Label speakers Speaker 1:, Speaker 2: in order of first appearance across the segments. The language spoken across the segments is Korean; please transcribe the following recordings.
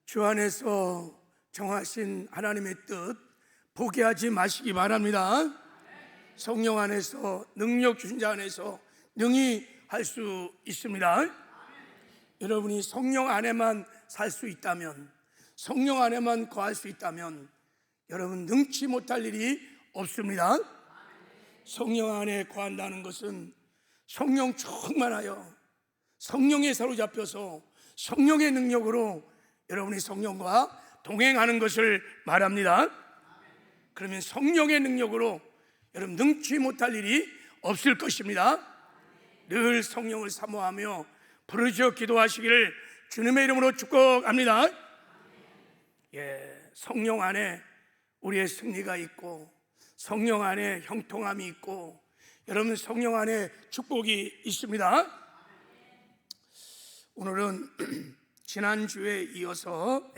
Speaker 1: 주 안에서 정하신 하나님의 뜻 포기하지 마시기 바랍니다. 성령 안에서, 능력 주신 자 안에서 능히 할 수 있습니다. 여러분이 성령 안에만 살 수 있다면, 성령 안에만 거할 수 있다면 여러분 능치 못할 일이 없습니다. 성령 안에 거한다는 것은 성령 충만하여 성령에 사로잡혀서 성령의 능력으로 여러분이 성령과 동행하는 것을 말합니다. 그러면 성령의 능력으로 여러분 능치 못할 일이 없을 것입니다. 늘 성령을 사모하며 부르짖어 기도하시기를 주님의 이름으로 축복합니다. 성령 안에 우리의 승리가 있고, 성령 안에 형통함이 있고, 여러분 성령 안에 축복이 있습니다. 오늘은 지난주에 이어서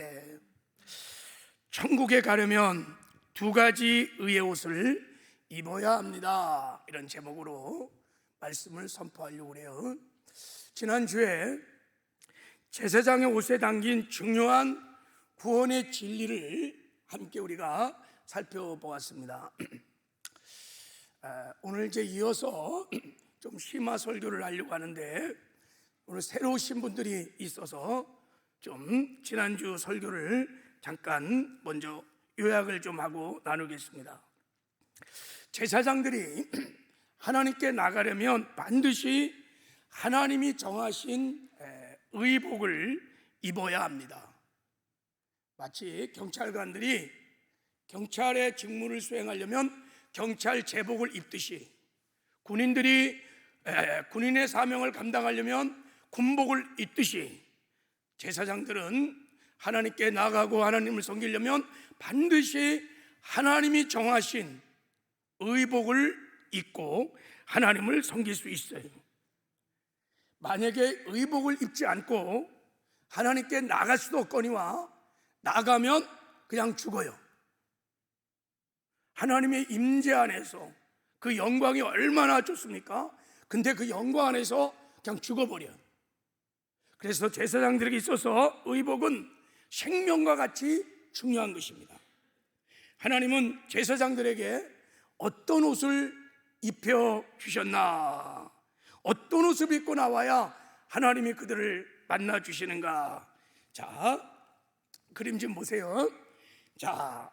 Speaker 1: 천국에 가려면 두 가지 의의 옷을 입어야 합니다, 이런 제목으로 말씀을 선포하려고 해요. 지난주에 제사장의 옷에 담긴 중요한 구원의 진리를 함께 우리가 살펴보았습니다. 오늘 이제 이어서 좀 심화 설교를 하려고 하는데, 오늘 새로 오신 분들이 있어서 좀 지난주 설교를 잠깐 먼저 요약을 좀 하고 나누겠습니다. 제사장들이 하나님께 나가려면 반드시 하나님이 정하신 의복을 입어야 합니다. 마치 경찰관들이 경찰의 직무를 수행하려면 경찰 제복을 입듯이, 군인들이 군인의 사명을 감당하려면 군복을 입듯이, 제사장들은 하나님께 나가고 하나님을 섬기려면 반드시 하나님이 정하신 의복을 입고 하나님을 섬길 수 있어요. 만약에 의복을 입지 않고 하나님께 나갈 수도 없거니와 나가면 그냥 죽어요. 하나님의 임재 안에서 그 영광이 얼마나 좋습니까? 근데 그 영광 안에서 그냥 죽어버려요. 그래서 제사장들에게 있어서 의복은 생명과 같이 중요한 것입니다. 하나님은 제사장들에게 어떤 옷을 입혀 주셨나, 어떤 옷을 입고 나와야 하나님이 그들을 만나 주시는가. 자, 그림 좀 보세요. 자,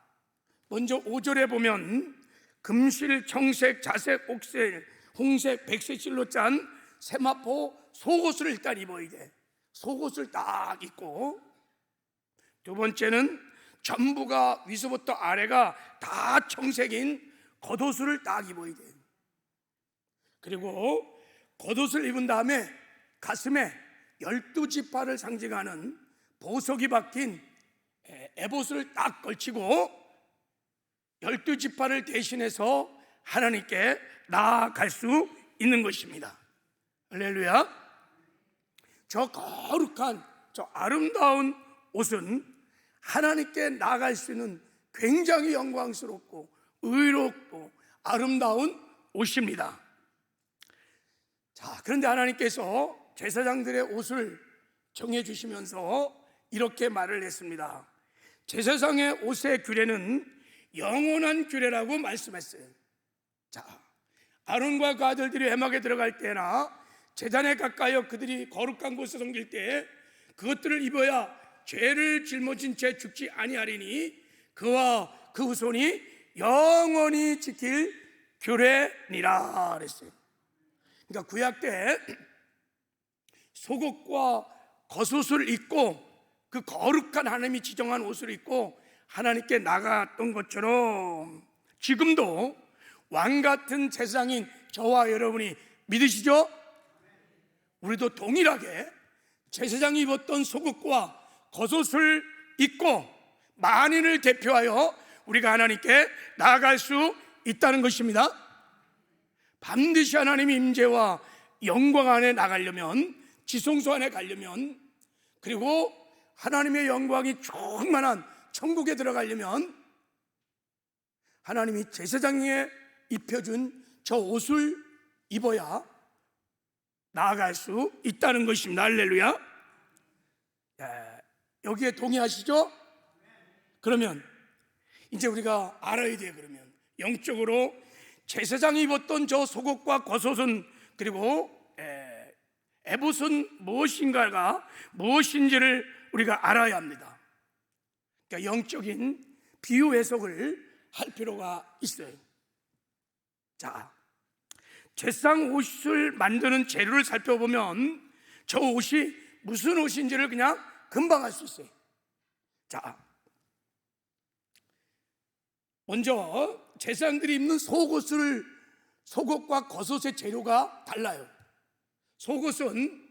Speaker 1: 먼저 5절에 보면 금실, 청색, 자색, 옥색, 홍색, 백색 실로 짠 세마포 속옷을 일단 입어야 돼. 속옷을 딱 입고, 두 번째는 전부가 위서부터 아래가 다 청색인 겉옷을 딱 입어야 돼. 그리고 겉옷을 입은 다음에 가슴에 12지파를 상징하는 보석이 박힌 에봇을 딱 걸치고 12지파를 대신해서 하나님께 나아갈 수 있는 것입니다. 할렐루야. 저 거룩한, 저 아름다운 옷은 하나님께 나아갈 수 있는 굉장히 영광스럽고 의롭고 아름다운 옷입니다. 자, 그런데 하나님께서 제사장들의 옷을 정해 주시면서 이렇게 말을 했습니다. 제사장의 옷의 규례는 영원한 규례라고 말씀했어요. 자, 아론과 그 아들들이 회막에 들어갈 때나 제단에 가까이어 그들이 거룩한 곳에 섬길 때 그것들을 입어야 죄를 짊어진 채 죽지 아니하리니 그와 그 후손이 영원히 지킬 규례니라 그랬어요. 그러니까 구약 때 속옷과 겉옷을 입고 그 거룩한 하나님이 지정한 옷을 입고 하나님께 나갔던 것처럼 지금도 왕 같은 제사장인 저와 여러분이 믿으시죠? 우리도 동일하게 제사장이 입었던 속옷과 겉옷을 입고 만인을 대표하여 우리가 하나님께 나아갈 수 있다는 것입니다. 반드시 하나님의 임재와 영광 안에 나가려면, 지성소 안에 가려면, 그리고 하나님의 영광이 충만한 천국에 들어가려면 하나님이 제사장의 입혀준 저 옷을 입어야 나아갈 수 있다는 것입니다. 할렐루야. 여기에 동의하시죠? 그러면 이제 우리가 알아야 돼요. 그러면 영적으로 제사장이 입었던 저 속옷과 겉옷은, 그리고 에봇은 무엇인가가 무엇인지를 우리가 알아야 합니다. 그러니까 영적인 비유 해석을 할 필요가 있어요. 자, 제사장 옷을 만드는 재료를 살펴보면 저 옷이 무슨 옷인지를 그냥 금방 알 수 있어요. 자, 먼저 제사장들이 입는 속옷과 겉옷의 재료가 달라요. 속옷은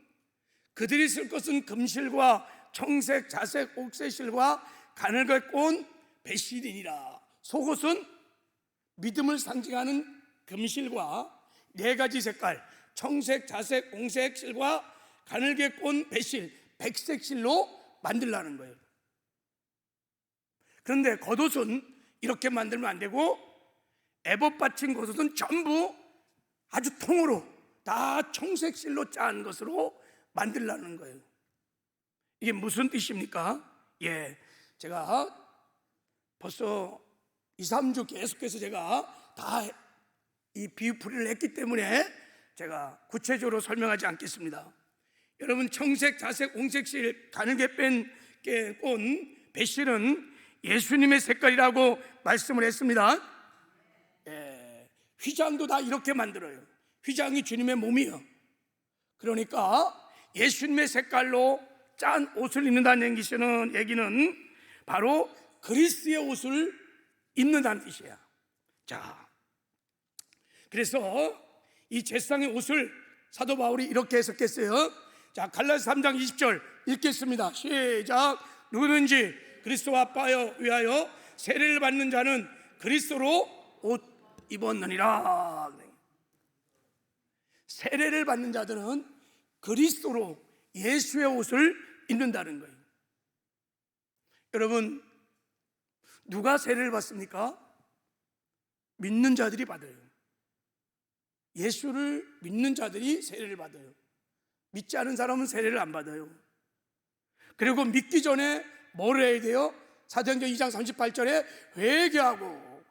Speaker 1: 그들이 쓸 것은 금실과 청색, 자색, 옥새실과 가늘게 꼰 배실이니라. 속옷은 믿음을 상징하는 금실과 네 가지 색깔, 청색, 자색, 옥색 실과 가늘게 꼰 배실, 백색 실로 만들라는 거예요. 그런데 겉옷은 이렇게 만들면 안 되고, 에봇 받친 겉옷은 전부 아주 통으로 다 청색 실로 짠 것으로 만들라는 거예요. 이게 무슨 뜻입니까? 제가 벌써 2, 3주 계속해서 제가 다 이 비유풀이를 했기 때문에 제가 구체적으로 설명하지 않겠습니다. 여러분, 청색, 자색, 옥색실, 가늘게 꼰 배실은 예수님의 색깔이라고 말씀을 했습니다. 휘장도 다 이렇게 만들어요. 휘장이 주님의 몸이에요. 그러니까 예수님의 색깔로 짠 옷을 입는다는 얘기는 바로 그리스도의 옷을 입는다는 뜻이에요. 자, 그래서 이 제사장의 옷을 사도 바울이 이렇게 해석했어요. 자, 갈라디아서 3장 20절 읽겠습니다. 시작. 누구든지 그리스도와 아빠여 위하여 세례를 받는 자는 그리스도로 옷 입었느니라. 세례를 받는 자들은 그리스도로 예수의 옷을 입는다는 거예요. 여러분, 누가 세례를 받습니까? 믿는 자들이 받아요. 예수를 믿는 자들이 세례를 받아요. 믿지 않은 사람은 세례를 안 받아요. 그리고 믿기 전에 뭘 해야 돼요? 사도행전 2장 38절에 회개하고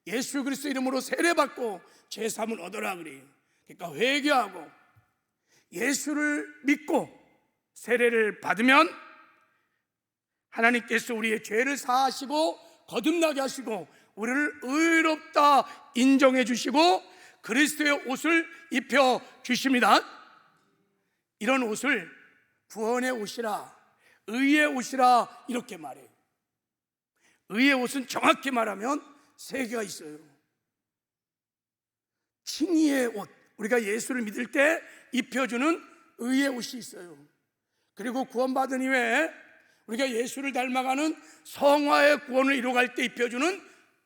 Speaker 1: 예수 그리스도 이름으로 세례받고 제3을 얻어라 그래요. 그러니까 회개하고 예수를 믿고 세례를 받으면 하나님께서 우리의 죄를 사하시고 거듭나게 하시고 우리를 의롭다 인정해 주시고 그리스도의 옷을 입혀 주십니다. 이런 옷을 구원의 옷이라, 의의 옷이라 이렇게 말해요. 의의 옷은 정확히 말하면 세 개가 있어요. 칭의의 옷, 우리가 예수를 믿을 때 입혀주는 의의 옷이 있어요. 그리고 구원받은 이후에 우리가 예수를 닮아가는 성화의 구원을 이루어갈 때 입혀주는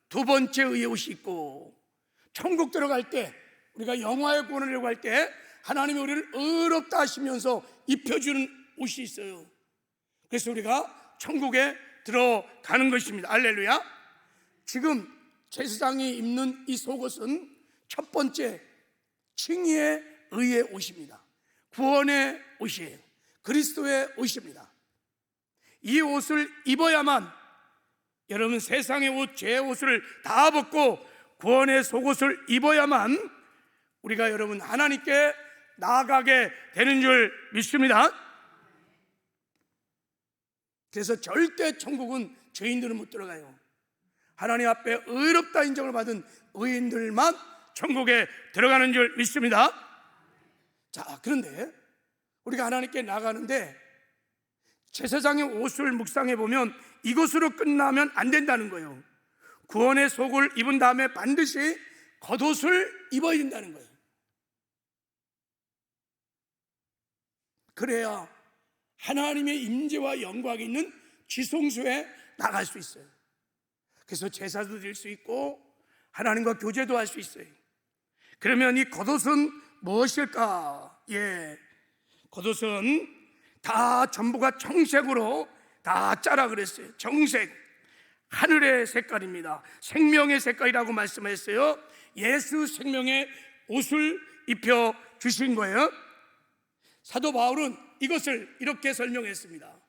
Speaker 1: 두 번째 의의 옷이 있고, 천국 들어갈 때 우리가 영화의 구원을 이루어갈 때 하나님이 우리를 의롭다 하시면서 입혀주는 옷이 있어요. 그래서 우리가 천국에 들어가는 것입니다. 할렐루야. 지금 제사장이 입는 이 속옷은 첫 번째 칭의의 의의 옷입니다. 구원의 옷이에요. 그리스도의 옷입니다. 이 옷을 입어야만, 여러분 세상의 옷, 죄의 옷을 다 벗고 구원의 속옷을 입어야만 우리가 여러분 하나님께 나아가게 되는 줄 믿습니다. 그래서 절대 천국은 죄인들은 못 들어가요. 하나님 앞에 의롭다 인정을 받은 의인들만 천국에 들어가는 줄 믿습니다. 자, 그런데 우리가 하나님께 나가는데 제사장의 옷을 묵상해 보면 이것으로 끝나면 안 된다는 거예요. 구원의 속을 입은 다음에 반드시 겉옷을 입어야 된다는 거예요. 그래야 하나님의 임재와 영광이 있는 지성소에 나갈 수 있어요. 그래서 제사도 드릴 수 있고 하나님과 교제도 할 수 있어요. 그러면 이 겉옷은 무엇일까? 겉옷은 다 전부가 청색으로 다 짜라 그랬어요. 정색, 하늘의 색깔입니다. 생명의 색깔이라고 말씀했어요. 예수 생명의 옷을 입혀 주신 거예요. 사도 바울은 이것을 이렇게 설명했습니다.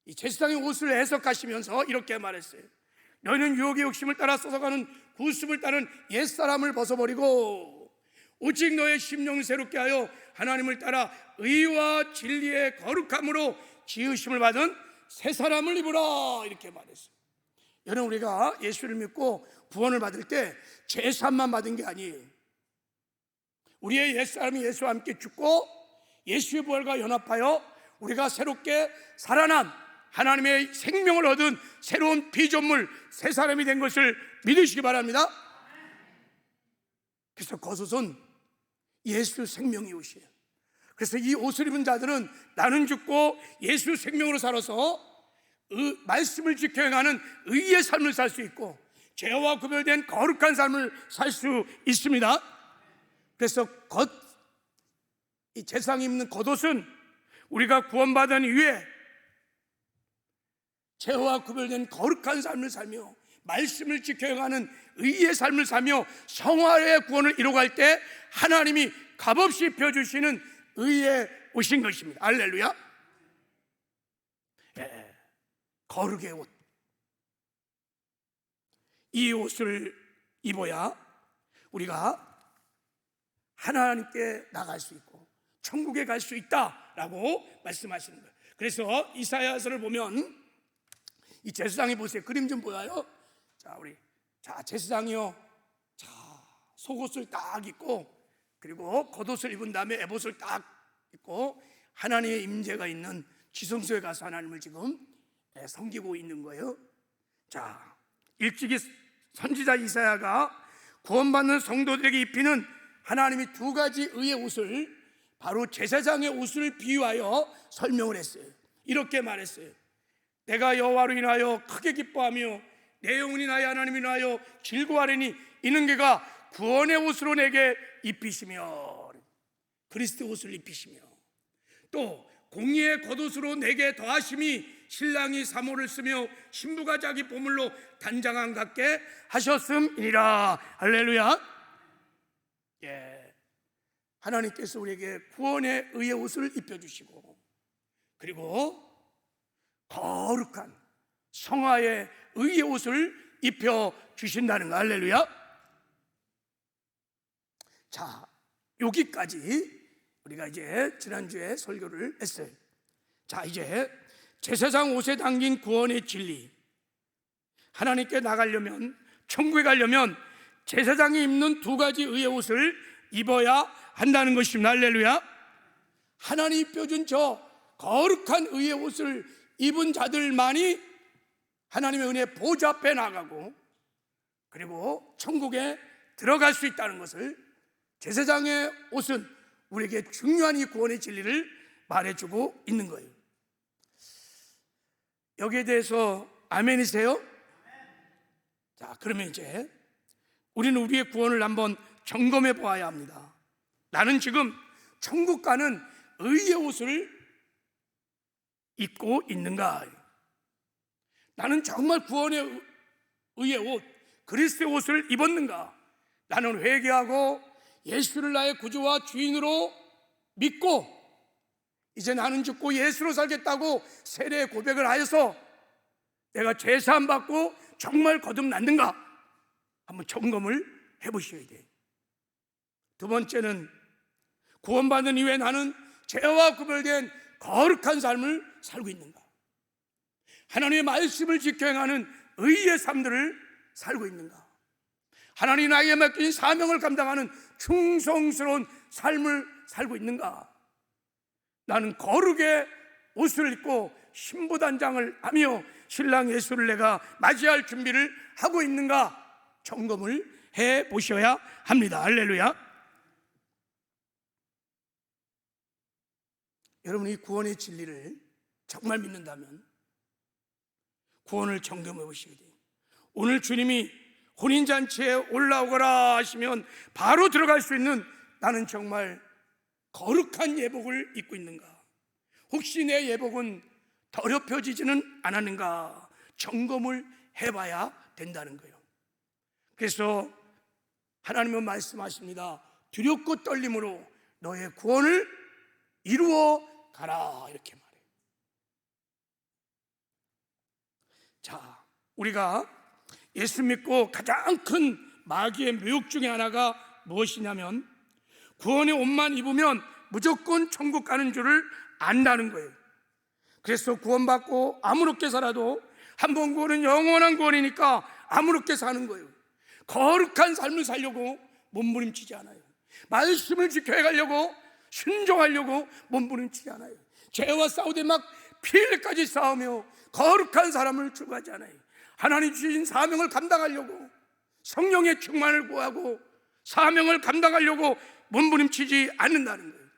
Speaker 1: 이 제사장의 옷을 해석하시면서 이렇게 말했어요. 너희는 유혹의 욕심을 따라 쏟아가는 구습을 따른 옛사람을 벗어버리고 오직 너의 심령을 새롭게 하여 하나님을 따라 의와 진리의 거룩함으로 지으심을 받은 새 사람을 입으라, 이렇게 말했어요. 여러분, 우리가 예수를 믿고 구원을 받을 때 제사만 받은 게 아니에요. 우리의 옛사람이 예수와 함께 죽고 예수의 부활과 연합하여 우리가 새롭게 살아난 하나님의 생명을 얻은 새로운 피조물 새 사람이 된 것을 믿으시기 바랍니다. 그래서 겉옷은 예수 생명의 옷이에요. 그래서 이 옷을 입은 자들은 나는 죽고 예수 생명으로 살아서 말씀을 지켜 행하는 의의 삶을 살 수 있고 죄와 구별된 거룩한 삶을 살 수 있습니다. 그래서 이 제사장이 입는 겉옷은 우리가 구원받은 이후에 죄와 구별된 거룩한 삶을 살며 말씀을 지켜 행하는 의의 삶을 살며 성화의 구원을 이루어갈 때 하나님이 값없이 입혀주시는 의의 옷인 것입니다. 할렐루야. 거룩의 옷, 이 옷을 입어야 우리가 하나님께 나갈 수 있고 천국에 갈 수 있다라고 말씀하시는 거예요. 그래서 이사야서를 보면 이 제사장이 보세요. 그림 좀 보여요. 제사장이요, 속옷을 딱 입고 그리고 겉옷을 입은 다음에 에봇을 딱 입고 하나님의 임재가 있는 지성소에 가서 하나님을 지금 섬기고 있는 거예요. 일찍이 선지자 이사야가 구원받는 성도들에게 입히는 하나님이 두 가지 의의 옷을 바로 제사장의 옷을 비유하여 설명을 했어요. 이렇게 말했어요. 내가 여호와로 인하여 크게 기뻐하며 내 영혼이 나의 하나님을 인하여 즐거워하리니 이는 그가 구원의 옷으로 내게 입히시며, 그리스도 옷을 입히시며, 또 공의의 겉옷으로 내게 더하심이 신랑이 사모를 쓰며 신부가 자기 보물로 단장한 같게 하셨음이니라. 할렐루야. 하나님께서 우리에게 구원의 의의 옷을 입혀주시고 그리고 거룩한 성화의 의의 옷을 입혀주신다는 거. 할렐루야. 여기까지 우리가 이제 지난주에 설교를 했어요. 이제 제사장 옷에 담긴 구원의 진리, 하나님께 나가려면, 천국에 가려면 제사장이 입는 두 가지 의의 옷을 입어야 한다는 것입니다. 할렐루야. 하나님이 입혀준 저 거룩한 의의 옷을 입은 자들만이 하나님의 은혜 보좌 앞에 나가고 그리고 천국에 들어갈 수 있다는 것을, 제사장의 옷은 우리에게 중요한 이 구원의 진리를 말해주고 있는 거예요. 여기에 대해서 아멘이세요? 그러면 이제 우리는 우리의 구원을 한번 점검해 보아야 합니다. 나는 지금 천국 가는 의의 옷을 입고 있는가? 나는 정말 구원의 의의 옷, 그리스도의 옷을 입었는가? 나는 회개하고 예수를 나의 구주와 주인으로 믿고 이제 나는 죽고 예수로 살겠다고 세례 고백을 하여서 내가 죄사함 받고 정말 거듭났는가? 한번 점검을 해보셔야 돼요. 두 번째는 구원받은 이후에 나는 죄와 구별된 거룩한 삶을 살고 있는가? 하나님의 말씀을 지켜 행하는 의의 삶들을 살고 있는가? 하나님 나에게 맡긴 사명을 감당하는 충성스러운 삶을 살고 있는가? 나는 거룩의 옷을 입고 신부단장을 하며 신랑 예수를 내가 맞이할 준비를 하고 있는가? 점검을 해 보셔야 합니다. 할렐루야. 여러분이 구원의 진리를 정말 믿는다면 구원을 점검해 보셔야 돼요. 오늘 주님이 혼인잔치에 올라오거라 하시면 바로 들어갈 수 있는 나는 정말 거룩한 예복을 입고 있는가? 혹시 내 예복은 더럽혀지지는 않았는가? 점검을 해봐야 된다는 거예요. 그래서 하나님은 말씀하십니다. 두렵고 떨림으로 너의 구원을 이루어 가라, 이렇게 말해요. 자, 우리가 예수 믿고 가장 큰 마귀의 묘욕 중에 하나가 무엇이냐면 구원의 옷만 입으면 무조건 천국 가는 줄을 안다는 거예요. 그래서 구원받고 아무렇게 살아도 한 번 구원은 영원한 구원이니까 아무렇게 사는 거예요. 거룩한 삶을 살려고 몸부림치지 않아요. 말씀을 지켜야 가려고 순종하려고 몸부림치지 않아요. 죄와 싸우되 막 피 흘리까지 싸우며 거룩한 사람을 추구하지 않아요. 하나님 주신 사명을 감당하려고 성령의 충만을 구하고 사명을 감당하려고 몸부림치지 않는다는 거예요.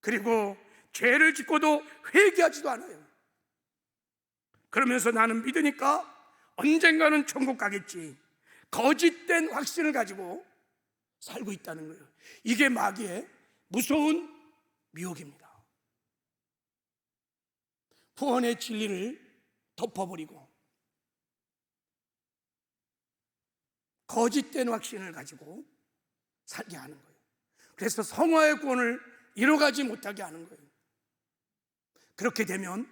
Speaker 1: 그리고 죄를 짓고도 회개하지도 않아요. 그러면서 나는 믿으니까 언젠가는 천국 가겠지, 거짓된 확신을 가지고 살고 있다는 거예요. 이게 마귀의 무서운 미혹입니다. 구원의 진리를 덮어버리고 거짓된 확신을 가지고 살게 하는 거예요. 그래서 성화의 구원을 이뤄가지 못하게 하는 거예요. 그렇게 되면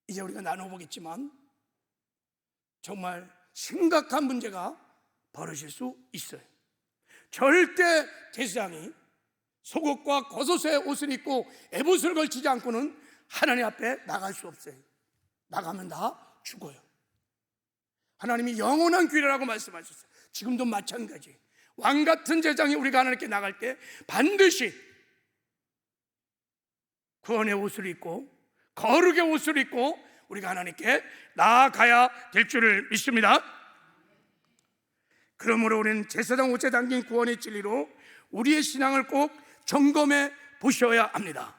Speaker 1: 이제 우리가 나눠보겠지만 정말 심각한 문제가 벌어질 수 있어요. 절대 제사장이 속옷과 겉옷의 옷을 입고 에봇을 걸치지 않고는 하나님 앞에 나갈 수 없어요. 나가면 다 죽어요. 하나님이 영원한 규례라고 말씀하셨어요. 지금도 마찬가지. 왕 같은 제사장이 우리가 하나님께 나갈 때 반드시 구원의 옷을 입고 거룩의 옷을 입고 우리가 하나님께 나아가야 될 줄을 믿습니다. 그러므로 우리는 제사장 옷에 담긴 구원의 진리로 우리의 신앙을 꼭 점검해 보셔야 합니다.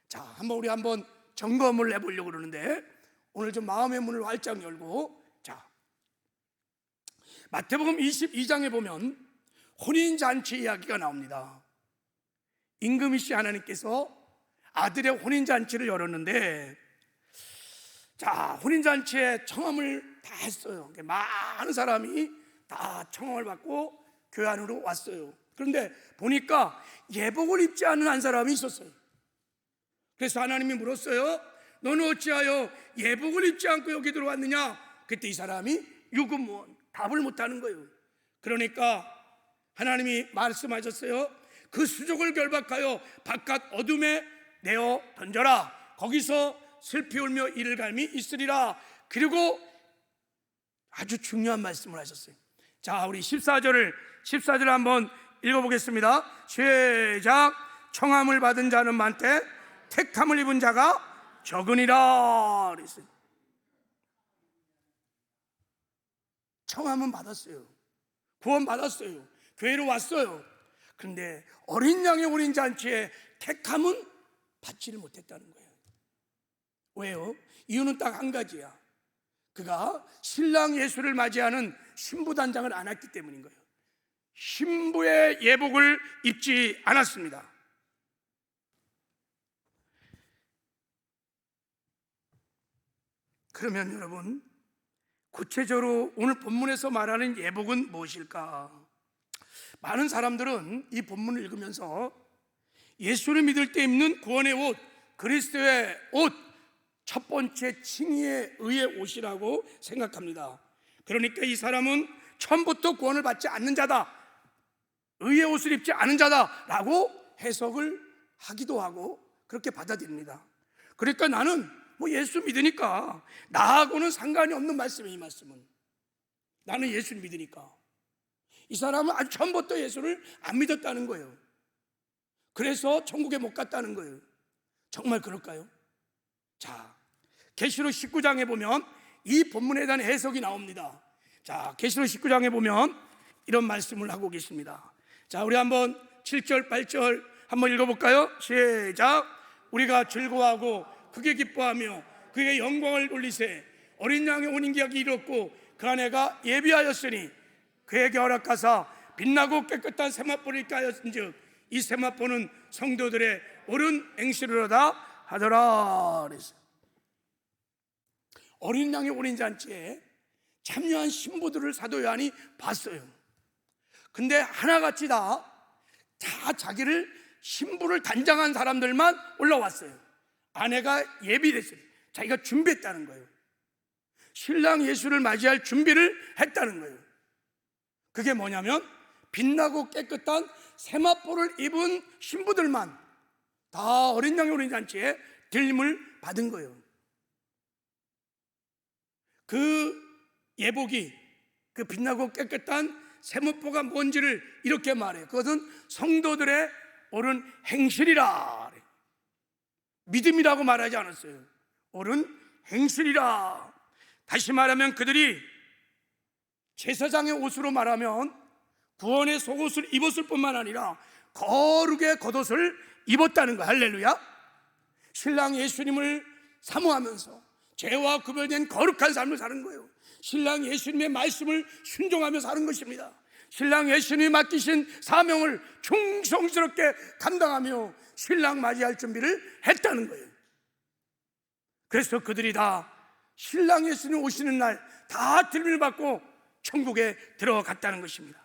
Speaker 1: 자, 우리 한번 점검을 해보려고 그러는데 오늘 좀 마음의 문을 활짝 열고, 자, 마태복음 22장에 보면 혼인잔치 이야기가 나옵니다. 임금희 씨 하나님께서 아들의 혼인잔치를 열었는데, 자, 혼인잔치에 청함을 다 했어요. 많은 사람이 다 청함을 받고 교회 안으로 왔어요. 그런데 보니까 예복을 입지 않은 한 사람이 있었어요. 그래서 하나님이 물었어요. 너는 어찌하여 예복을 입지 않고 여기 들어왔느냐? 그때 이 사람이 유구무원, 답을 못하는 거예요. 그러니까 하나님이 말씀하셨어요. 그 수족을 결박하여 바깥 어둠에 내어 던져라. 거기서 슬피 울며 이를 갈미 있으리라. 그리고 아주 중요한 말씀을 하셨어요. 자, 우리 14절을 한번 읽어보겠습니다. 시작. 청함을 받은 자는 많되 택함을 입은 자가 적으니라 그랬어요. 청함은 받았어요. 구원 받았어요. 교회로 왔어요. 그런데 어린 양의 혼인잔치에 택함은 받지를 못했다는 거예요. 왜요? 이유는 딱 한 가지야. 그가 신랑 예수를 맞이하는 신부단장을 안 했기 때문인 거예요. 신부의 예복을 입지 않았습니다. 그러면 여러분, 구체적으로 오늘 본문에서 말하는 예복은 무엇일까? 많은 사람들은 이 본문을 읽으면서 예수를 믿을 때 입는 구원의 옷, 그리스도의 옷, 첫 번째 칭의의 의의 옷이라고 생각합니다. 그러니까 이 사람은 처음부터 구원을 받지 않는 자다, 의의 옷을 입지 않은 자다라고 해석을 하기도 하고 그렇게 받아들입니다. 그러니까 나는 예수 믿으니까 나하고는 상관이 없는 말씀이에요. 이 말씀은 나는 예수를 믿으니까. 이 사람은 아주 처음부터 예수를 안 믿었다는 거예요. 그래서 천국에 못 갔다는 거예요. 정말 그럴까요? 자, 계시록 19장에 보면 이 본문에 대한 해석이 나옵니다. 자, 계시록 19장에 보면 이런 말씀을 하고 계십니다. 자, 우리 한번 7절 8절 한번 읽어볼까요? 시작. 우리가 즐거워하고 크게 기뻐하며 그의 영광을 돌리세. 어린 양의 혼인기약이 이뤘고 그 아내가 예비하였으니 그에게 허락하사 빛나고 깨끗한 세마포를 입게 하였은즉 이 세마포는 성도들의 옳은 맹세로다 하더라 그랬어요. 어린 양의 혼인잔치에 참여한 신부들을 사도 요한이 봤어요. 근데 하나같이 다 자기를 신부를 단장한 사람들만 올라왔어요. 아내가 예비됐어요. 자기가 준비했다는 거예요. 신랑 예수를 맞이할 준비를 했다는 거예요. 그게 뭐냐면 빛나고 깨끗한 세마포를 입은 신부들만 다 어린 양의 어린 잔치에 들림을 받은 거예요. 그 예복이, 그 빛나고 깨끗한 세마포가 뭔지를 이렇게 말해요. 그것은 성도들의 옳은 행실이라. 믿음이라고 말하지 않았어요. 옳은 행실이라. 다시 말하면 그들이 제사장의 옷으로 말하면 구원의 속옷을 입었을 뿐만 아니라 거룩의 겉옷을 입었다는 거야. 할렐루야. 신랑 예수님을 사모하면서 죄와 구별된 거룩한 삶을 사는 거예요. 신랑 예수님의 말씀을 순종하며 사는 것입니다. 신랑 예수님이 맡기신 사명을 충성스럽게 감당하며 신랑 맞이할 준비를 했다는 거예요. 그래서 그들이 다 신랑 예수님 오시는 날 다 들림을 받고 천국에 들어갔다는 것입니다.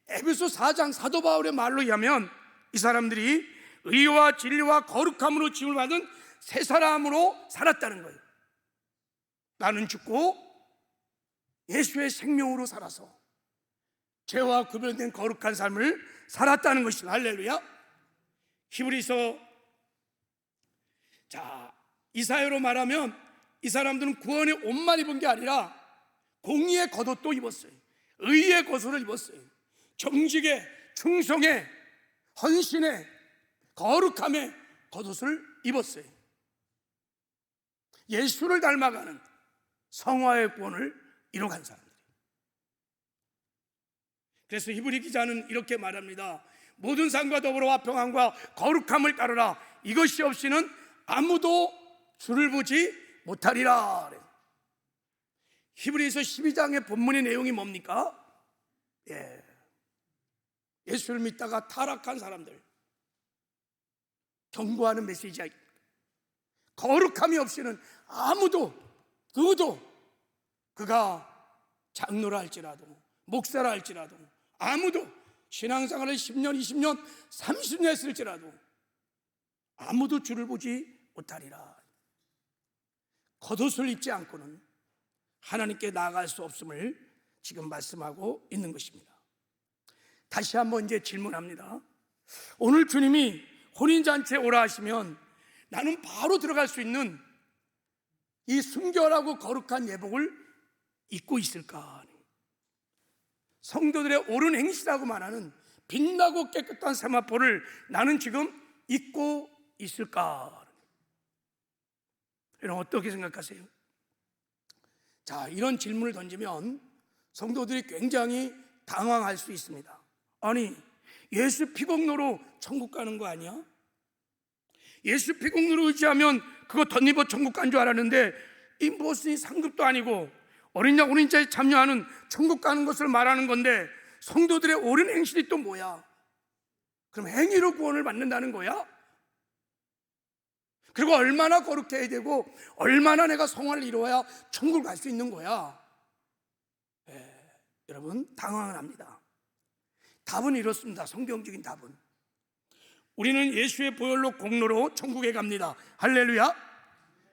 Speaker 1: 에베소 4장 사도 바울의 말로 의하면 이 사람들이 의와 진리와 거룩함으로 지음을 받은 새 사람으로 살았다는 거예요. 나는 죽고 예수의 생명으로 살아서 죄와 구별된 거룩한 삶을 살았다는 것입니다. 할렐루야. 히브리서 이사야로 말하면 이 사람들은 구원의 옷만 입은 게 아니라 공의의 겉옷도 입었어요. 의의 겉옷을 입었어요. 정직의, 충성의, 헌신의, 거룩함의 겉옷을 입었어요. 예수를 닮아가는 성화의 구원을 이뤄간 사람들. 그래서 히브리 기자는 이렇게 말합니다. 모든 삶과 더불어 화평함과 거룩함을 따르라. 이것이 없이는 아무도 주를 보지 못하리라. 히브리서 12장의 본문의 내용이 뭡니까? 예수를 믿다가 타락한 사람들 경고하는 메시지야. 거룩함이 없이는 아무도 누구도 그가 장로라 할지라도 목사라 할지라도 아무도 신앙생활을 10년, 20년, 30년 했을지라도 아무도 주를 보지 못하리라. 겉옷을 입지 않고는 하나님께 나아갈 수 없음을 지금 말씀하고 있는 것입니다. 다시 한번 이제 질문합니다. 오늘 주님이 혼인잔치에 오라 하시면 나는 바로 들어갈 수 있는 이 순결하고 거룩한 예복을 입고 있을까? 성도들의 옳은 행실이라고 말하는 빛나고 깨끗한 세마포를 나는 지금 입고 있을까? 여러분 어떻게 생각하세요? 이런 질문을 던지면 성도들이 굉장히 당황할 수 있습니다. 아니, 예수 피공로로 천국 가는 거 아니야? 예수 피공로로 의지하면 그거 덧입어 천국 간 줄 알았는데 이 무엇이 상급도 아니고 어린 양 혼인자에 참여하는 천국 가는 것을 말하는 건데 성도들의 옳은 행실이 또 뭐야? 그럼 행위로 구원을 받는다는 거야? 그리고 얼마나 거룩해야 되고 얼마나 내가 성화를 이루어야 천국을 갈 수 있는 거야? 여러분 당황을 합니다. 답은 이렇습니다. 성경적인 답은 우리는 예수의 보혈로 공로로 천국에 갑니다. 할렐루야.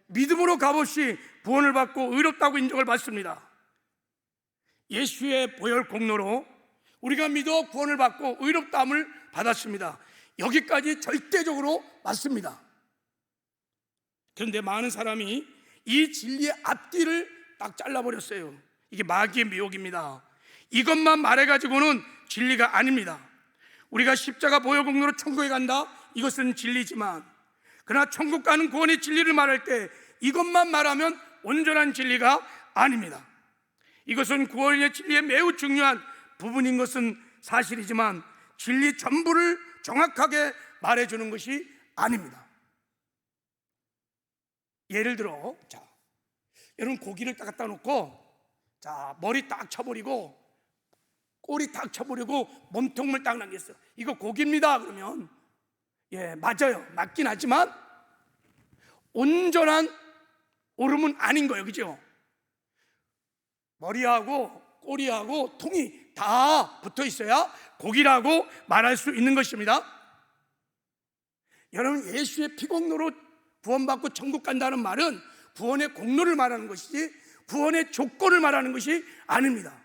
Speaker 1: 믿음으로 값없이 구원을 받고 의롭다고 인정을 받습니다. 예수의 보혈 공로로 우리가 믿어 구원을 받고 의롭다함을 받았습니다. 여기까지 절대적으로 맞습니다. 그런데 많은 사람이 이 진리의 앞뒤를 딱 잘라버렸어요. 이게 마귀의 미혹입니다. 이것만 말해가지고는 진리가 아닙니다. 우리가 십자가 보혈 공로로 천국에 간다, 이것은 진리지만 그러나 천국 가는 구원의 진리를 말할 때 이것만 말하면 온전한 진리가 아닙니다. 이것은 구원의 진리의 매우 중요한 부분인 것은 사실이지만 진리 전부를 정확하게 말해주는 것이 아닙니다. 예를 들어 여러분 고기를 딱 갖다 놓고 머리 딱 쳐버리고 꼬리 딱 쳐버리고 몸통을 딱 남겼어요. 이거 고기입니다. 그러면 맞아요. 맞긴 하지만 온전한 오름은 아닌 거예요. 그죠? 머리하고 꼬리하고 통이 다 붙어 있어야 복이라고 말할 수 있는 것입니다. 여러분, 예수의 피공로로 구원받고 천국 간다는 말은 구원의 공로를 말하는 것이지 구원의 조건을 말하는 것이 아닙니다.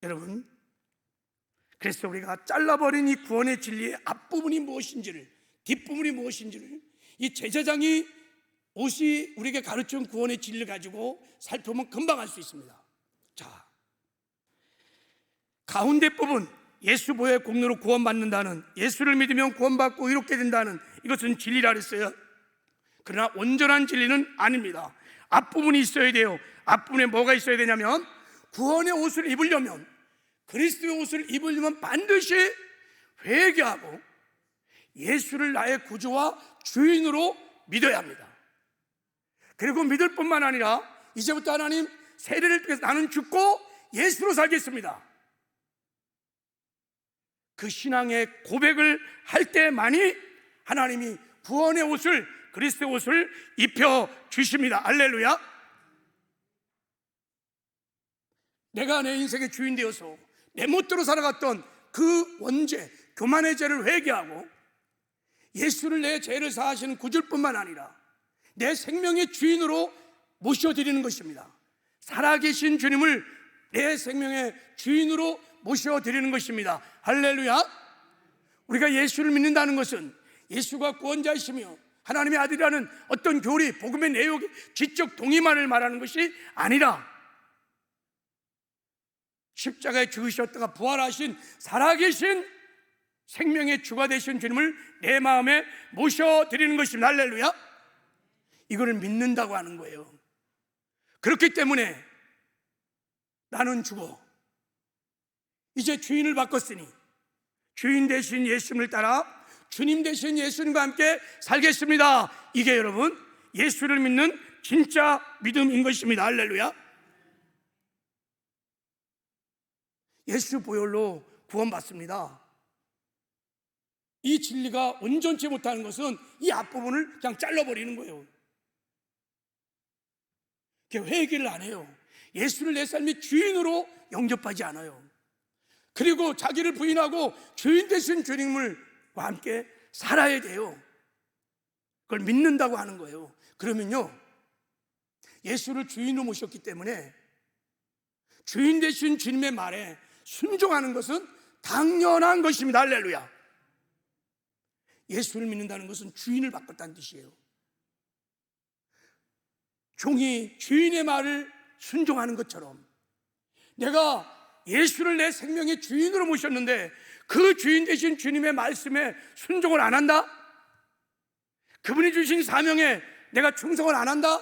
Speaker 1: 여러분, 그래서 우리가 잘라버린 이 구원의 진리의 앞부분이 무엇인지를, 뒷부분이 무엇인지를 이 제사장이 옷이 우리에게 가르친 구원의 진리를 가지고 살펴보면 금방 알 수 있습니다. 자, 가운데 부분, 예수 보혈의 공로로 구원받는다는, 예수를 믿으면 구원받고 이롭게 된다는 이것은 진리라 그랬어요. 그러나 온전한 진리는 아닙니다. 앞부분이 있어야 돼요. 앞부분에 뭐가 있어야 되냐면, 구원의 옷을 입으려면, 그리스도의 옷을 입으려면 반드시 회개하고 예수를 나의 구주와 주인으로 믿어야 합니다. 그리고 믿을 뿐만 아니라 이제부터 하나님 세례를 통해서 나는 죽고 예수로 살겠습니다, 그 신앙의 고백을 할 때만이 하나님이 구원의 옷을, 그리스도의 옷을 입혀 주십니다. 할렐루야. 내가 내 인생의 주인 되어서 내 멋대로 살아갔던 그 원죄, 교만의 죄를 회개하고 예수를 내 죄를 사하시는 구주일 뿐만 아니라 내 생명의 주인으로 모셔드리는 것입니다. 살아계신 주님을 내 생명의 주인으로 모셔드리는 것입니다. 할렐루야. 우리가 예수를 믿는다는 것은 예수가 구원자이시며 하나님의 아들이라는 어떤 교리, 복음의 내용의 지적 동의만을 말하는 것이 아니라 십자가에 죽으셨다가 부활하신 살아계신 생명의 주가 되신 주님을 내 마음에 모셔드리는 것입니다. 할렐루야. 이거를 믿는다고 하는 거예요. 그렇기 때문에 나는 죽어 이제 주인을 바꿨으니 주인 대신 예수님을 따라 주님 대신 예수님과 함께 살겠습니다. 이게 여러분 예수를 믿는 진짜 믿음인 것입니다. 할렐루야. 예수 보혈로 구원받습니다. 이 진리가 온전치 못하는 것은 이 앞부분을 그냥 잘라버리는 거예요. 회개를 안 해요. 예수를 내 삶의 주인으로 영접하지 않아요. 그리고 자기를 부인하고 주인 되신 주님과 함께 살아야 돼요. 그걸 믿는다고 하는 거예요. 그러면요, 예수를 주인으로 모셨기 때문에 주인 되신 주님의 말에 순종하는 것은 당연한 것입니다. 할렐루야. 예수를 믿는다는 것은 주인을 바꿨다는 뜻이에요. 종이 주인의 말을 순종하는 것처럼 내가 예수를 내 생명의 주인으로 모셨는데 그 주인 되신 주님의 말씀에 순종을 안 한다? 그분이 주신 사명에 내가 충성을 안 한다?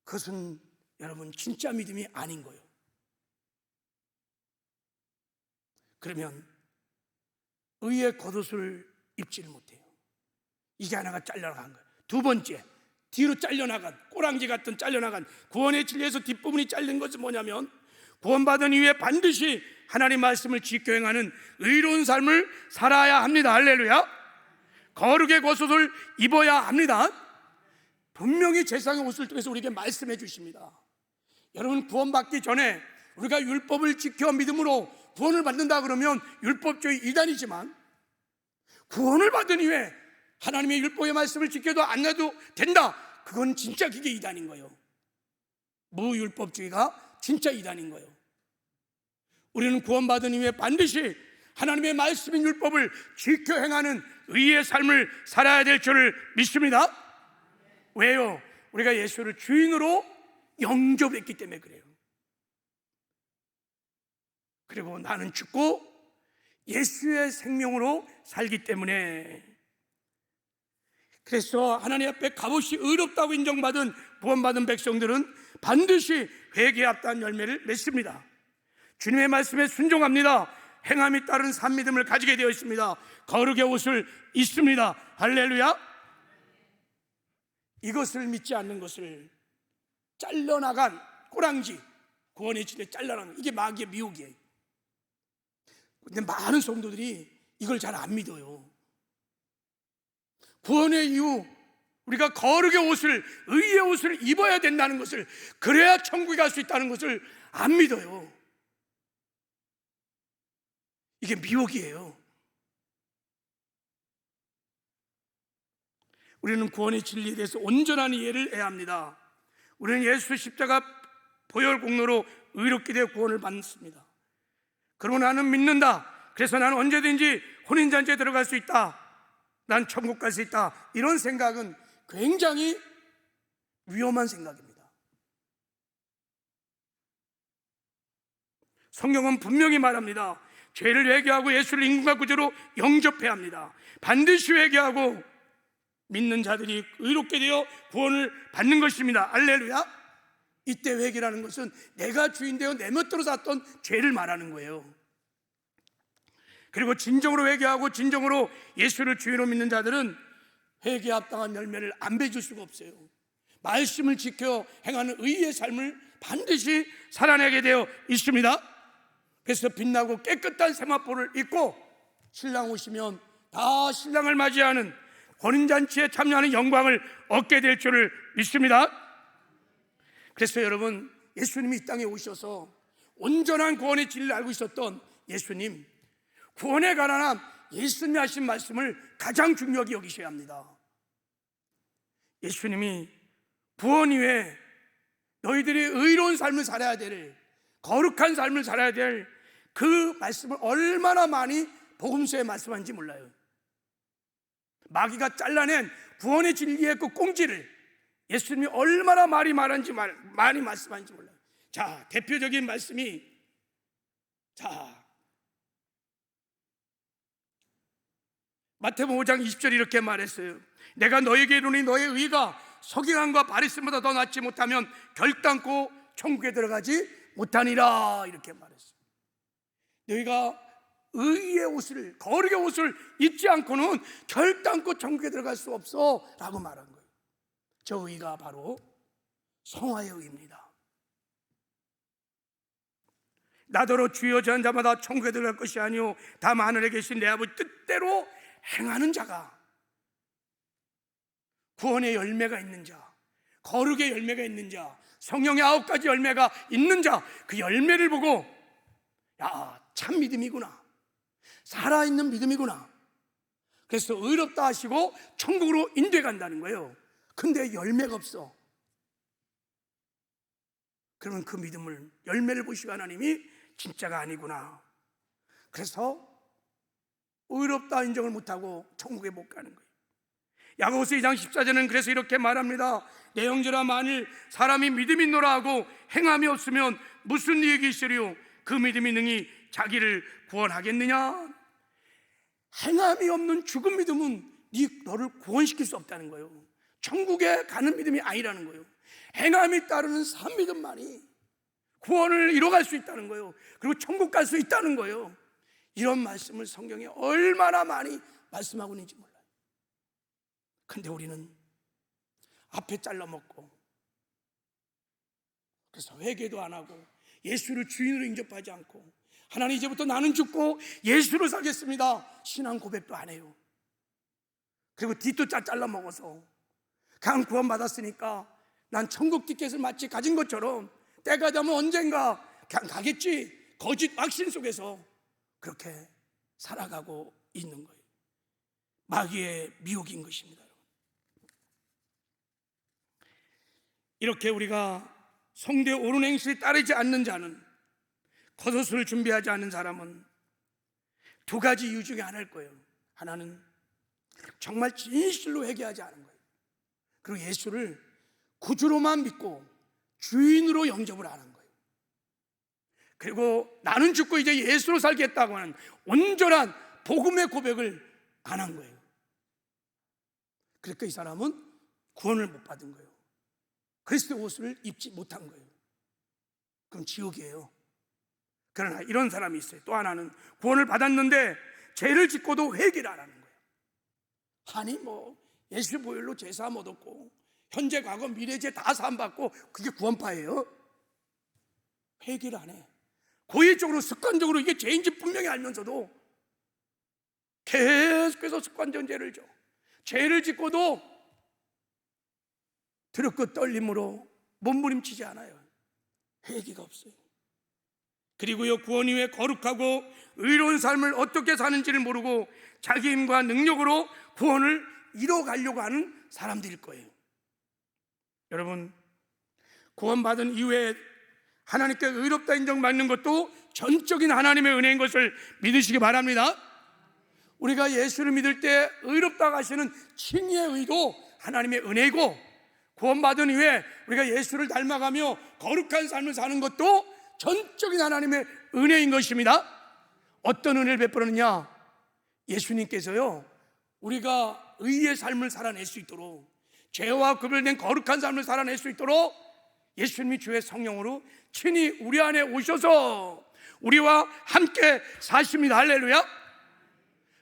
Speaker 1: 그것은 여러분 진짜 믿음이 아닌 거예요. 그러면 의의 겉옷을 입지를 못해요. 이게 하나가 잘려나간 거예요. 두 번째, 뒤로 잘려나간, 꼬랑지 같은 잘려나간 구원의 진리에서 뒷부분이 잘린 것은 뭐냐면 구원받은 이후에 반드시 하나님 말씀을 지켜 행하는 의로운 삶을 살아야 합니다. 할렐루야. 거룩의 겉옷을 입어야 합니다. 분명히 제사장의 옷을 통해서 우리에게 말씀해 주십니다. 여러분, 구원받기 전에 우리가 율법을 지켜 믿음으로 구원을 받는다 그러면 율법주의 이단이지만, 구원을 받은 이후에 하나님의 율법의 말씀을 지켜도 안 해도 된다, 그건 진짜 그게 이단인 거예요. 무율법주의가 진짜 이단인 거예요. 우리는 구원받은 이후에 반드시 하나님의 말씀인 율법을 지켜 행하는 의의 삶을 살아야 될 줄을 믿습니다. 왜요? 우리가 예수를 주인으로 영접했기 때문에 그래요. 그리고 나는 죽고 예수의 생명으로 살기 때문에, 그래서 하나님 앞에 값없이 의롭다고 인정받은 구원받은 백성들은 반드시 회개에 합당한 열매를 맺습니다. 주님의 말씀에 순종합니다. 행함이 따른 산 믿음을 가지게 되어 있습니다. 거룩의 옷을 입습니다. 할렐루야. 이것을 믿지 않는 것을 잘려나간 꼬랑지, 구원의 진리에 잘려나간, 이게 마귀의 미혹이에요. 근데 많은 성도들이 이걸 잘 안 믿어요. 구원의 이유, 우리가 거룩의 옷을, 의의 옷을 입어야 된다는 것을, 그래야 천국에 갈 수 있다는 것을 안 믿어요. 이게 미혹이에요. 우리는 구원의 진리에 대해서 온전한 이해를 해야 합니다. 우리는 예수 십자가 보혈 공로로 의롭게 되어 구원을 받습니다. 그러고 나는 믿는다. 그래서 나는 언제든지 혼인잔치에 들어갈 수 있다. 난 천국 갈 수 있다. 이런 생각은 굉장히 위험한 생각입니다. 성경은 분명히 말합니다. 죄를 회개하고 예수를 인간과 구주로 영접해야 합니다. 반드시 회개하고 믿는 자들이 의롭게 되어 구원을 받는 것입니다. 할렐루야. 이때 회개라는 것은 내가 주인 되어 내 멋대로 샀던 죄를 말하는 거예요. 그리고 진정으로 회개하고 진정으로 예수를 주인으로 믿는 자들은 회개에 합당한 열매를 안 맺을 수가 없어요. 말씀을 지켜 행하는 의의 삶을 반드시 살아내게 되어 있습니다. 그래서 빛나고 깨끗한 세마포를 입고 신랑 오시면 다 신랑을 맞이하는 혼인잔치에 참여하는 영광을 얻게 될 줄을 믿습니다. 그래서 여러분, 예수님이 이 땅에 오셔서 온전한 구원의 진리를 알고 있었던 예수님, 구원에 관한 예수님이 하신 말씀을 가장 중요하게 여기셔야 합니다. 예수님이 구원 이후에 너희들이 의로운 삶을 살아야 될, 거룩한 삶을 살아야 될 그 말씀을 얼마나 많이 복음서에 말씀하는지 몰라요. 마귀가 잘라낸 구원의 진리의 그 꽁지를 예수님이 얼마나 많이 말씀하는지 몰라요. 자, 대표적인 말씀이, 마태복음 5장 20절 이렇게 말했어요. 내가 너에게 이르노니 너의 의가 서기관과 바리새인보다 더 낫지 못하면 결단코 천국에 들어가지 못하니라. 이렇게 말했어요. 너희가 의의 옷을, 거룩의 옷을 입지 않고는 결단코 천국에 들어갈 수 없어 라고 말한 거예요. 저 의가 바로 성화의 의입니다. 나더러 주여 저한 자마다 천국에 들어갈 것이 아니오 다만 하늘에 계신 내 아버지 뜻대로 행하는 자가, 구원의 열매가 있는 자, 거룩의 열매가 있는 자, 성령의 9가지 열매가 있는 자, 그 열매를 보고 야, 참 믿음이구나, 살아있는 믿음이구나. 그래서 의롭다 하시고 천국으로 인도해 간다는 거예요. 근데 열매가 없어. 그러면 그 믿음을, 열매를 보시고 하나님이 진짜가 아니구나. 그래서 의롭다 인정을 못하고 천국에 못 가는 거예요. 야고보서 2장 14절은 그래서 이렇게 말합니다. 내 형제라, 만일 사람이 믿음이 있노라 하고 행함이 없으면 무슨 이익이 있으리요? 그 믿음이 능히 자기를 구원하겠느냐? 행함이 없는 죽은 믿음은 너를 구원시킬 수 없다는 거예요. 천국에 가는 믿음이 아니라는 거예요. 행함이 따르는 산 믿음만이 구원을 이뤄갈 수 있다는 거예요. 그리고 천국 갈 수 있다는 거예요. 이런 말씀을 성경에 얼마나 많이 말씀하고 있는지 몰라요. 근데 우리는 앞에 잘라먹고, 그래서 회개도 안 하고 예수를 주인으로 인접하지 않고, 하나님 이제부터 나는 죽고 예수로 살겠습니다 신앙 고백도 안 해요. 그리고 뒷도 잘라먹어서 그냥 구원받았으니까 난 천국 티켓을 마치 가진 것처럼 때가 되면 언젠가 그냥 가겠지, 거짓 확신 속에서 그렇게 살아가고 있는 거예요. 마귀의 미혹인 것입니다. 이렇게 우리가 성도의 옳은 행실에 따르지 않는 자는, 겉옷을 준비하지 않는 사람은 두 가지 이유 중에 하나일 거예요. 하나는 정말 진실로 회개하지 않은 거예요. 그리고 예수를 구주로만 믿고 주인으로 영접을 안 한 거예요. 그리고 나는 죽고 이제 예수로 살겠다고 하는 온전한 복음의 고백을 안 한 거예요. 그러니까 이 사람은 구원을 못 받은 거예요. 그리스도의 옷을 입지 못한 거예요. 그럼 지옥이에요. 그러나 이런 사람이 있어요. 또 하나는 구원을 받았는데 죄를 짓고도 회개를 안 하는 거예요. 아니 예수 보혈로 죄 사함 얻었고 현재 과거 미래 죄 다 사함받고 그게 구원파예요? 회개를 안 해. 고의적으로 습관적으로 이게 죄인지 분명히 알면서도 계속해서 습관적인 죄를 져. 죄를 짓고도 드럽고 떨림으로 몸부림치지 않아요. 회개가 없어요. 그리고요, 구원 이후에 거룩하고 의로운 삶을 어떻게 사는지를 모르고 자기 힘과 능력으로 구원을 이뤄가려고 하는 사람들일 거예요. 여러분, 구원받은 이후에 하나님께 의롭다 인정받는 것도 전적인 하나님의 은혜인 것을 믿으시기 바랍니다. 우리가 예수를 믿을 때 의롭다고 하시는 칭의의 의도 하나님의 은혜이고, 구원받은 이후에 우리가 예수를 닮아가며 거룩한 삶을 사는 것도 전적인 하나님의 은혜인 것입니다. 어떤 은혜를 베풀었느냐? 예수님께서요, 우리가 의의 삶을 살아낼 수 있도록, 죄와 구별된 거룩한 삶을 살아낼 수 있도록 예수님이 주의 성령으로 친히 우리 안에 오셔서 우리와 함께 사십니다. 할렐루야.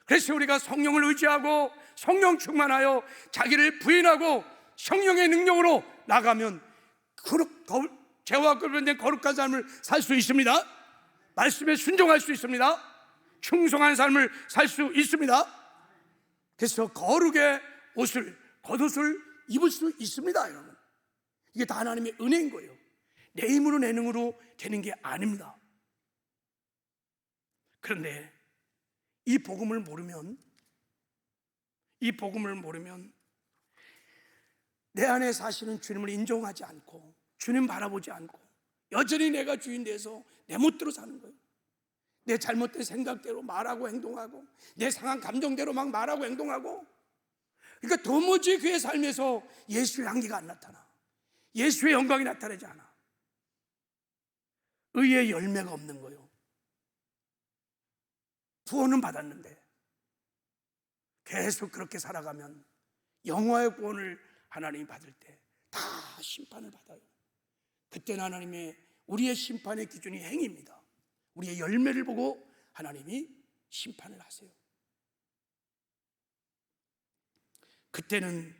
Speaker 1: 그래서 우리가 성령을 의지하고 성령 충만하여 자기를 부인하고 성령의 능력으로 나가면 죄와 구별된 거룩한 삶을 살 수 있습니다. 말씀에 순종할 수 있습니다. 충성한 삶을 살 수 있습니다. 그래서 거룩의 옷을, 겉옷을 입을 수 있습니다. 여러분, 이게 다 하나님의 은혜인 거예요. 내 힘으로 내 능으로 되는 게 아닙니다. 그런데 이 복음을 모르면 내 안에 사시는 주님을 인정하지 않고 주님 바라보지 않고 여전히 내가 주인 돼서 내 멋대로 사는 거예요. 내 잘못된 생각대로 말하고 행동하고 내 상한 감정대로 막 말하고 행동하고, 그러니까 도무지 그의 삶에서 예수의 향기가 안 나타나, 예수의 영광이 나타나지 않아. 의의 열매가 없는 거예요. 구원은 받았는데 계속 그렇게 살아가면 영화의 구원을 하나님이 받을 때 다 심판을 받아요. 그때는 하나님의, 우리의 심판의 기준이 행위입니다. 우리의 열매를 보고 하나님이 심판을 하세요. 그때는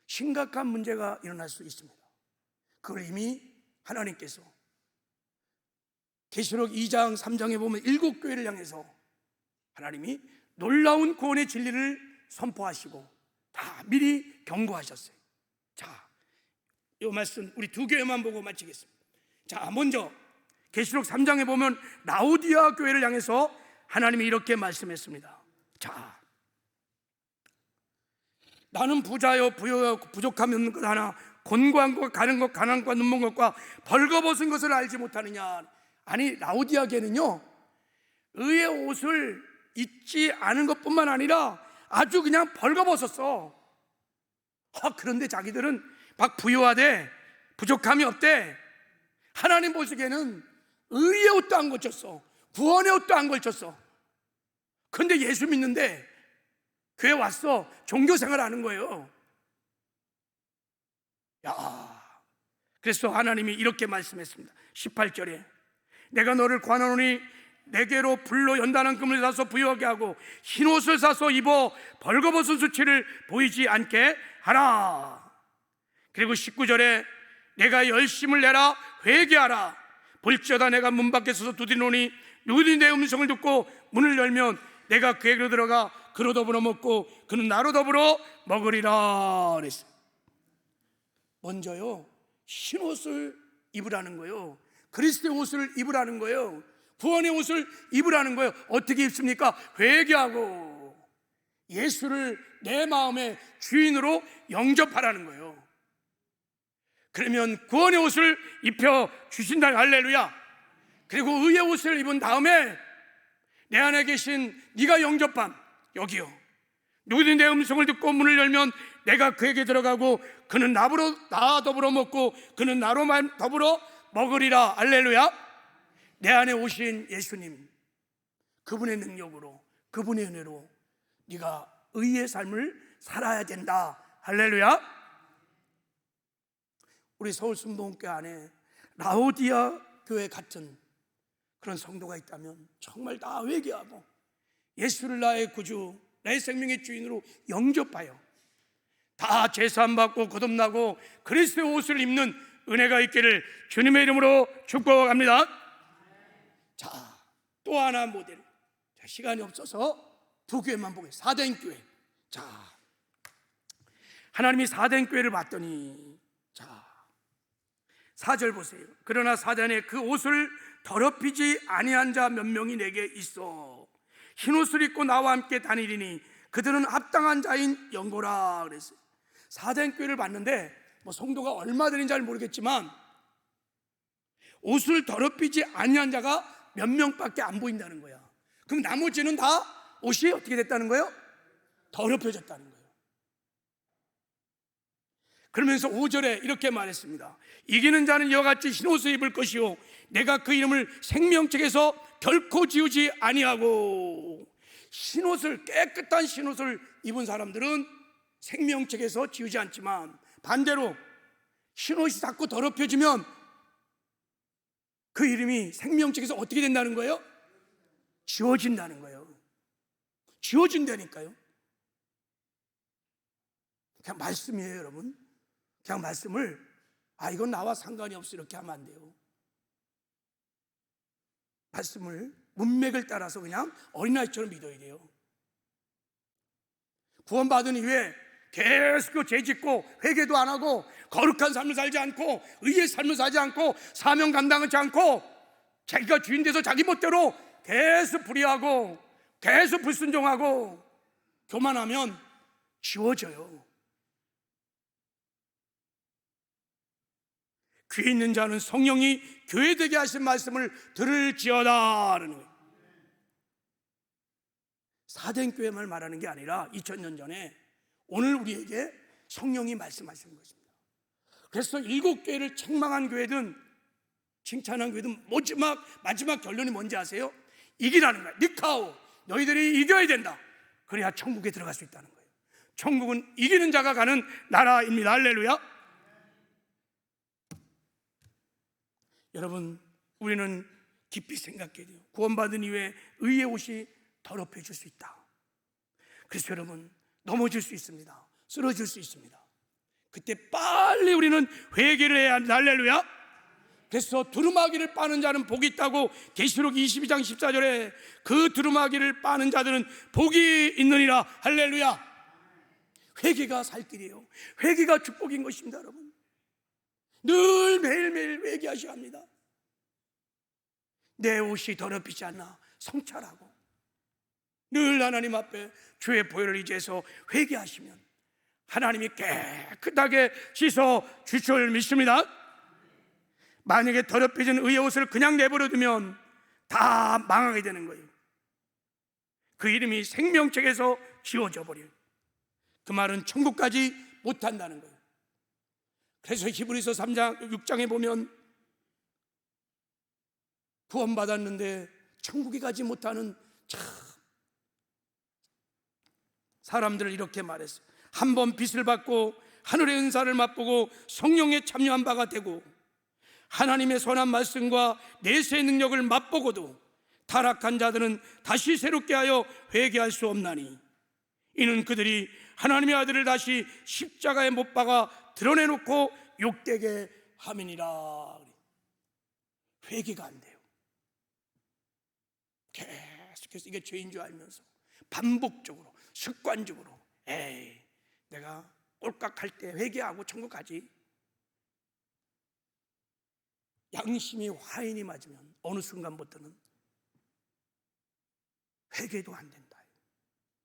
Speaker 1: 심각한 문제가 일어날 수 있습니다. 그걸 이미 하나님께서 계시록 2장 3장에 보면 7교회를 향해서 하나님이 놀라운 구원의 진리를 선포하시고 다 미리 경고하셨어요. 자, 이 말씀 우리 두 교회만 보고 마치겠습니다. 자, 먼저 계시록 3장에 보면 라오디아 교회를 향해서 하나님이 이렇게 말씀했습니다. 자, 나는 부자여 부여여 부족함이 없는 것 하나, 곤고한 것, 가는 것, 가난한 것, 눈먼 것과 벌거벗은 것을 알지 못하느냐. 아니, 라오디아 교회는요, 의의 옷을 입지 않은 것뿐만 아니라 아주 그냥 벌거벗었어. 그런데 자기들은 막 부유하대, 부족함이 없대. 하나님 보시기에는 의의 옷도 안 걸쳤어, 구원의 옷도 안 걸쳤어. 근데 예수 믿는데 교회 왔어, 종교생활 하는 거예요. 야, 그래서 하나님이 이렇게 말씀했습니다. 18절에 내가 너를 관하노니 내게로 불로 연단한 금을 사서 부유하게 하고 흰옷을 사서 입어 벌거벗은 수치를 보이지 않게 하라. 그리고 19절에 내가 열심을 내라, 회개하라. 볼지어다 내가 문 밖에 서서 두드리노니 누구든지 내 음성을 듣고 문을 열면 내가 그에게로 들어가 그로 더불어 먹고 그는 나로 더불어 먹으리라 그랬어요. 먼저요, 흰옷을 입으라는 거예요. 그리스도의 옷을 입으라는 거예요. 구원의 옷을 입으라는 거예요. 어떻게 입습니까? 회개하고 예수를 내 마음의 주인으로 영접하라는 거예요. 그러면 구원의 옷을 입혀 주신다. 할렐루야. 그리고 의의 옷을 입은 다음에 내 안에 계신 네가 영접한, 여기요, 누구든지 내 음성을 듣고 문을 열면 내가 그에게 들어가고 그는 나 더불어 먹고 그는 나로 더불어 먹으리라. 할렐루야. 내 안에 오신 예수님, 그분의 능력으로, 그분의 은혜로 네가 의의 삶을 살아야 된다. 할렐루야. 우리 서울순복음교회 안에 라오디아 교회 같은 그런 성도가 있다면 정말 다 회개하고 예수를 나의 구주, 나의 생명의 주인으로 영접하여 다 제사함받고 거듭나고 그리스도의 옷을 입는 은혜가 있기를 주님의 이름으로 축복합니다. 자, 또 하나 모델. 자, 시간이 없어서 두 교회만 보겠습니다. 사대인교회. 자, 하나님이 사된 교회를 봤더니, 자 4절 보세요. 그러나 사단에 그 옷을 더럽히지 아니한 자 몇 명이 내게 있어 흰옷을 입고 나와 함께 다니리니 그들은 합당한 자인 영고라 그랬어요. 사된 교회를 봤는데 뭐 성도가 얼마 되는지 잘 모르겠지만 옷을 더럽히지 아니한 자가 몇 명밖에 안 보인다는 거야. 그럼 나머지는 다 옷이 어떻게 됐다는 거예요? 더럽혀졌다는 거예요. 그러면서 5절에 이렇게 말했습니다. 이기는 자는 이와 같이 흰옷을 입을 것이요 내가 그 이름을 생명책에서 결코 지우지 아니하고. 흰옷을, 깨끗한 흰옷을 입은 사람들은 생명책에서 지우지 않지만 반대로 흰옷이 자꾸 더럽혀지면 그 이름이 생명책에서 어떻게 된다는 거예요? 지워진다는 거예요. 지워진다니까요. 그냥 말씀이에요, 여러분. 그냥 말씀을 이건 나와 상관이 없어 이렇게 하면 안 돼요. 말씀을 문맥을 따라서 그냥 어린아이처럼 믿어야 돼요. 구원받은 이후에 계속 죄짓고 회개도 안 하고 거룩한 삶을 살지 않고 의의 삶을 살지 않고 사명 감당하지 않고 자기가 주인 돼서 자기 멋대로 계속 불의하고 계속 불순종하고 교만하면 지워져요. 귀 있는 자는 성령이 교회되게 하신 말씀을 들을지어다 라는 거예요. 사된 교회만 말하는 게 아니라 2000년 전에 오늘 우리에게 성령이 말씀하시는 것입니다. 그래서 7교회를 책망한 교회든 칭찬한 교회든 마지막 결론이 뭔지 아세요? 이기라는 거예요. 니카오, 너희들이 이겨야 된다. 그래야 천국에 들어갈 수 있다는 거예요. 천국은 이기는 자가 가는 나라입니다. 할렐루야. 여러분, 우리는 깊이 생각해야 돼요. 구원받은 이후에 의의 옷이 더럽혀질 수 있다. 그래서 여러분, 넘어질 수 있습니다. 쓰러질 수 있습니다. 그때 빨리 우리는 회개를 해야 합니다. 할렐루야. 그래서 두루마기를 빠는 자는 복이 있다고 계시록 22장 14절에 그 두루마기를 빠는 자들은 복이 있느니라. 할렐루야. 회개가 살 길이에요. 회개가 축복인 것입니다. 여러분, 늘 매일매일 회개하셔야 합니다. 내 옷이 더럽히지 않나 성찰하고 늘 하나님 앞에 주의 보혈을 의지해서 회개하시면 하나님이 깨끗하게 씻어 주실 줄 믿습니다. 만약에 더럽혀진 의의 옷을 그냥 내버려 두면 다 망하게 되는 거예요. 그 이름이 생명책에서 지워져 버려요. 그 말은 천국까지 못한다는 거예요. 그래서 히브리서 3장 6장에 보면 구원받았는데 천국에 가지 못하는 사람들을 이렇게 말했어요. 한 번 빚을 받고 하늘의 은사를 맛보고 성령에 참여한 바가 되고 하나님의 선한 말씀과 내세의 능력을 맛보고도 타락한 자들은 다시 새롭게 하여 회개할 수 없나니 이는 그들이 하나님의 아들을 다시 십자가에 못 박아 드러내놓고 욕되게 함이니라. 회개가 안 돼요. 계속해서 이게 죄인 줄 알면서 반복적으로 습관적으로 내가 꼴깍할 때 회개하고 천국 가지. 양심이 화인이 맞으면 어느 순간부터는 회개도 안 된다.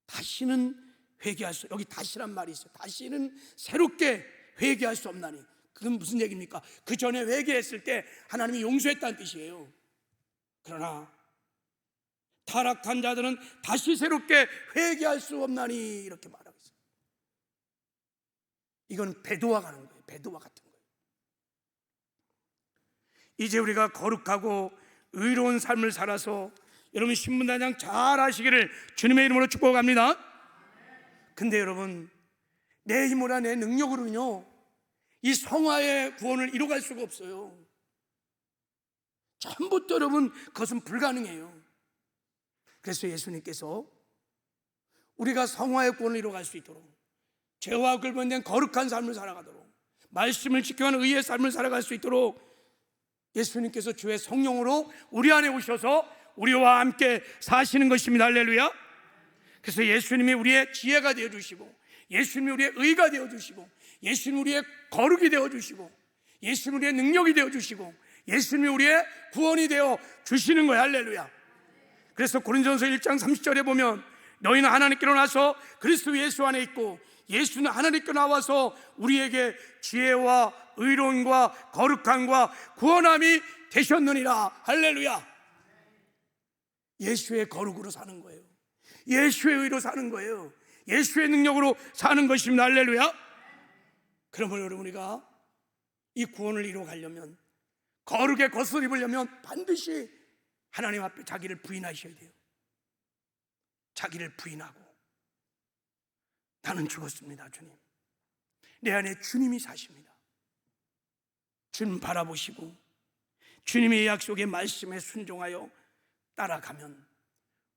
Speaker 1: 다시는 회개할 수, 여기 다시란 말이 있어요. 다시는 새롭게 회개할 수 없나니. 그건 무슨 얘기입니까? 그 전에 회개했을 때 하나님이 용서했다는 뜻이에요. 그러나 타락한 자들은 다시 새롭게 회개할 수 없나니 이렇게 말하고 있어요. 이건 배도와 가는 거예요. 배도와 같은 거예요. 이제 우리가 거룩하고 의로운 삶을 살아서 여러분 신분단장 잘 하시기를 주님의 이름으로 축복합니다. 근데 여러분, 내 힘으로 내 능력으로는요 이 성화의 구원을 이뤄갈 수가 없어요. 처음부터 여러분 그것은 불가능해요. 그래서 예수님께서 우리가 성화의 구원을 이뤄갈 수 있도록 죄와 근본된 거룩한 삶을 살아가도록 말씀을 지켜가는 의의 삶을 살아갈 수 있도록 예수님께서 주의 성령으로 우리 안에 오셔서 우리와 함께 사시는 것입니다. 할렐루야. 그래서 예수님이 우리의 지혜가 되어주시고 예수님이 우리의 의가 되어주시고, 예수님이 우리의 거룩이 되어주시고, 예수님이 우리의 능력이 되어주시고, 예수님이 우리의 구원이 되어주시는 거예요. 할렐루야. 그래서 고린도전서 1장 30절에 보면 너희는 하나님께로 나서 그리스도 예수 안에 있고 예수는 하나님께 나와서 우리에게 지혜와 의로움과 거룩함과 구원함이 되셨느니라. 할렐루야. 예수의 거룩으로 사는 거예요. 예수의 의로 사는 거예요. 예수의 능력으로 사는 것입니다. 할렐루야. 그러면 여러분, 우리가 이 구원을 이루어가려면, 거룩의 겉을 입으려면 반드시 하나님 앞에 자기를 부인하셔야 돼요. 자기를 부인하고, 나는 죽었습니다 주님, 내 안에 주님이 사십니다. 주님 바라보시고 주님의 약속의 말씀에 순종하여 따라가면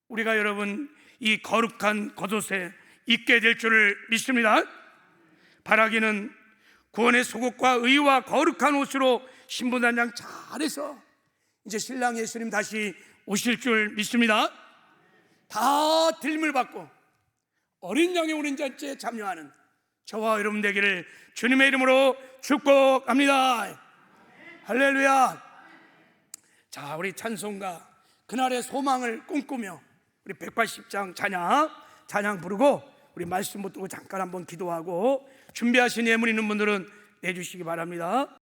Speaker 1: 우리가 여러분 이 거룩한 겉옷에 있게 될 줄을 믿습니다. 바라기는 구원의 속옷과 의와 거룩한 옷으로 신부단장 잘해서 이제 신랑 예수님 다시 오실 줄 믿습니다. 다 들림을 받고 어린 양의 오는 잔치에 참여하는 저와 여러분 되기를 주님의 이름으로 축복합니다. 할렐루야. 자, 우리 찬송가 그날의 소망을 꿈꾸며 우리 180장 찬양 부르고 우리 말씀 붙들고 잠깐 한번 기도하고 준비하신 예물 있는 분들은 내주시기 바랍니다.